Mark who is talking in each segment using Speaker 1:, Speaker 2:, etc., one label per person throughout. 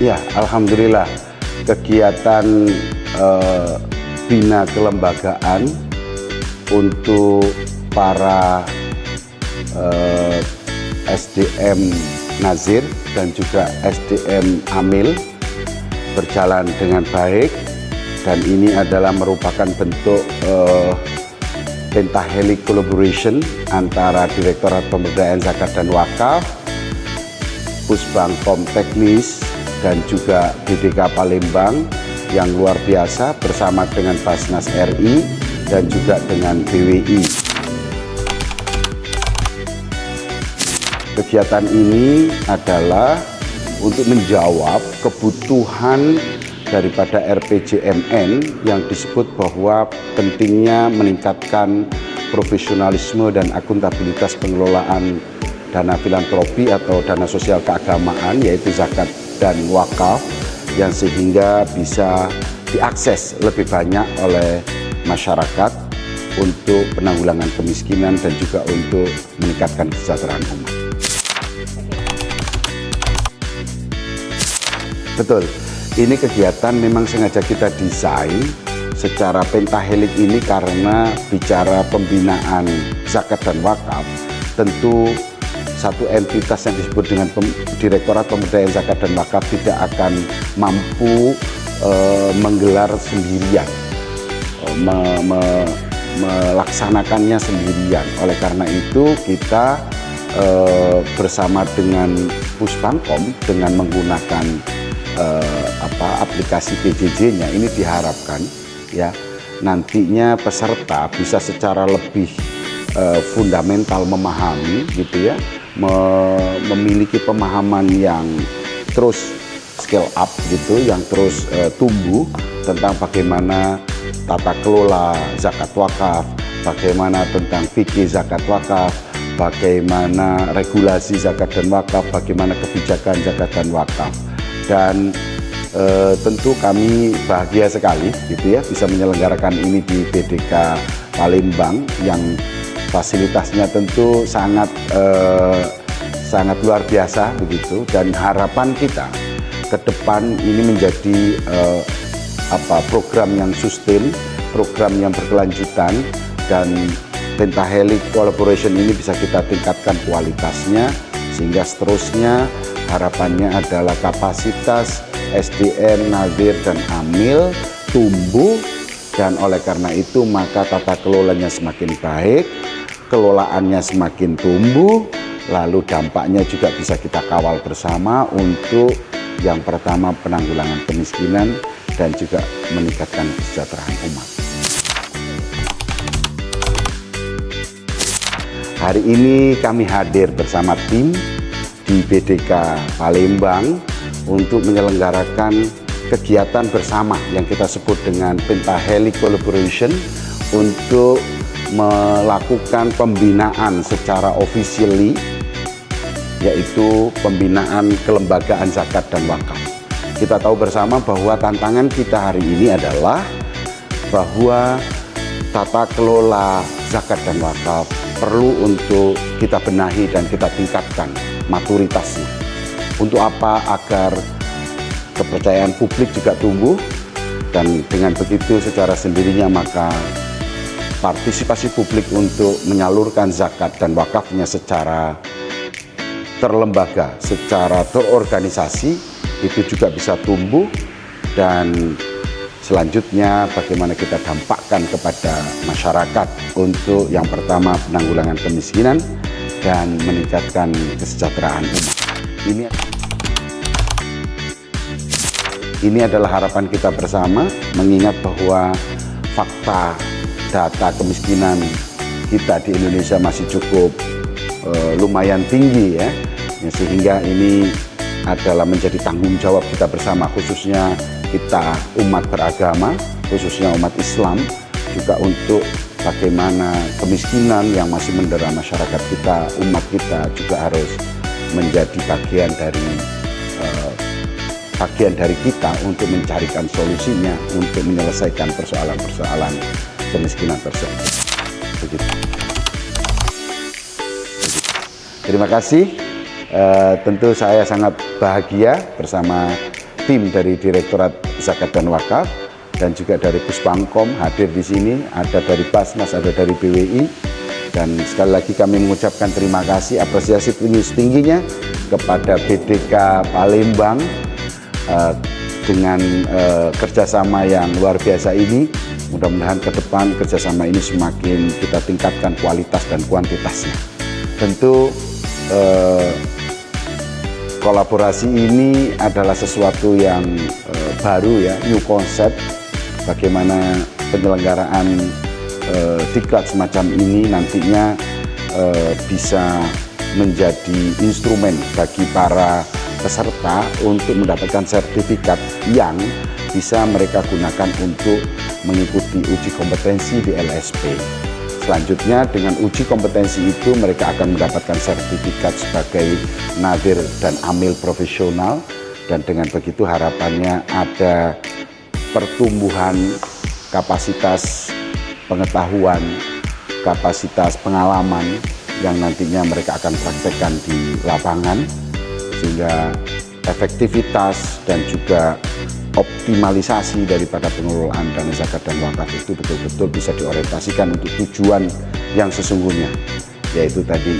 Speaker 1: Ya, alhamdulillah kegiatan bina kelembagaan untuk para SDM Nazir dan juga SDM Amil berjalan dengan baik, dan ini adalah merupakan bentuk pentahelix collaboration antara Direktorat Pemberdayaan Zakat dan Wakaf, Pusbangkom Teknis, dan juga BDK Palembang yang luar biasa bersama dengan Basnas RI dan juga dengan BWI. Kegiatan ini adalah untuk menjawab kebutuhan daripada RPJMN yang disebut bahwa pentingnya meningkatkan profesionalisme dan akuntabilitas pengelolaan dana filantropi atau dana sosial keagamaan, yaitu zakat dan wakaf, yang sehingga bisa diakses lebih banyak oleh masyarakat untuk penanggulangan kemiskinan dan juga untuk meningkatkan kesejahteraan umat. Betul, ini kegiatan memang sengaja kita desain secara pentahelix ini karena bicara pembinaan zakat dan wakaf, tentu satu entitas yang disebut dengan Direktorat Pemberdayaan Zakat dan Wakaf tidak akan mampu menggelar sendirian, melaksanakannya sendirian. Oleh karena itu kita bersama dengan Pusbangkom dengan menggunakan aplikasi PJJ-nya ini diharapkan ya nantinya peserta bisa secara lebih fundamental memahami gitu ya, memiliki pemahaman yang terus scale up gitu, yang terus tumbuh tentang bagaimana tata kelola zakat wakaf, bagaimana tentang fikih zakat wakaf, bagaimana regulasi zakat dan wakaf, bagaimana kebijakan zakat dan wakaf. Dan tentu kami bahagia sekali gitu ya bisa menyelenggarakan ini di BDK Palembang yang fasilitasnya tentu sangat luar biasa begitu, dan harapan kita ke depan ini menjadi program yang sustain, program yang berkelanjutan, dan pentahelix collaboration ini bisa kita tingkatkan kualitasnya sehingga seterusnya harapannya adalah kapasitas SDM, Nazir, dan Amil tumbuh, dan oleh karena itu maka tata kelolanya semakin baik, kelolaannya semakin tumbuh, lalu dampaknya juga bisa kita kawal bersama untuk yang pertama penanggulangan kemiskinan dan juga meningkatkan kesejahteraan umat. Hari ini kami hadir bersama tim di BDK Palembang untuk menyelenggarakan kegiatan bersama yang kita sebut dengan pentahelix collaboration untuk melakukan pembinaan secara officially, yaitu pembinaan kelembagaan zakat dan wakaf. Kita tahu bersama bahwa tantangan kita hari ini adalah bahwa tata kelola zakat dan wakaf perlu untuk kita benahi dan kita tingkatkan maturitasnya. Untuk apa? Agar kepercayaan publik juga tumbuh, dan dengan begitu secara sendirinya maka partisipasi publik untuk menyalurkan zakat dan wakafnya secara terlembaga, secara terorganisasi itu juga bisa tumbuh. Dan selanjutnya bagaimana kita dampakkan kepada masyarakat untuk yang pertama penanggulangan kemiskinan dan meningkatkan kesejahteraan umat. Ini adalah harapan kita bersama, mengingat bahwa fakta data kemiskinan kita di Indonesia masih cukup lumayan tinggi ya, sehingga ini adalah menjadi tanggung jawab kita bersama, khususnya kita umat beragama, khususnya umat Islam, juga untuk bagaimana kemiskinan yang masih mendera masyarakat kita, umat kita juga harus menjadi bagian dari kita untuk mencarikan solusinya untuk menyelesaikan persoalan-persoalan kemiskinan tersebut. Begitu. Terima kasih. Tentu saya sangat bahagia bersama tim dari Direktorat Zakat dan Wakaf dan juga dari Puspamkom hadir di sini, ada dari Basnas, ada dari BWI. Dan sekali lagi kami mengucapkan terima kasih, apresiasi tinggi-tingginya kepada BDK Palembang dengan kerjasama yang luar biasa ini. Mudah-mudahan ke depan kerjasama ini semakin kita tingkatkan kualitas dan kuantitasnya. Tentu kolaborasi ini adalah sesuatu yang baru ya, new concept, bagaimana penyelenggaraan diklat semacam ini nantinya bisa menjadi instrumen bagi para peserta untuk mendapatkan sertifikat yang bisa mereka gunakan untuk mengikuti uji kompetensi di LSP. Selanjutnya dengan uji kompetensi itu mereka akan mendapatkan sertifikat sebagai nadir dan amil profesional, dan dengan begitu harapannya ada pertumbuhan kapasitas pengetahuan, kapasitas pengalaman yang nantinya mereka akan praktekkan di lapangan, sehingga efektivitas dan juga optimalisasi daripada pengelolaan dana zakat dan wakaf itu betul-betul bisa diorientasikan untuk tujuan yang sesungguhnya, yaitu tadi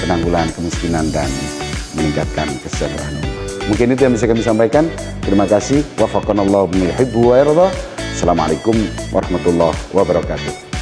Speaker 1: penanggulangan kemiskinan dan meningkatkan kesejahteraan umat. Mungkin itu yang bisa kami sampaikan. Terima kasih. Wafaqanallahu bima yuhibbu wa yarda. Assalamualaikum warahmatullahi wabarakatuh.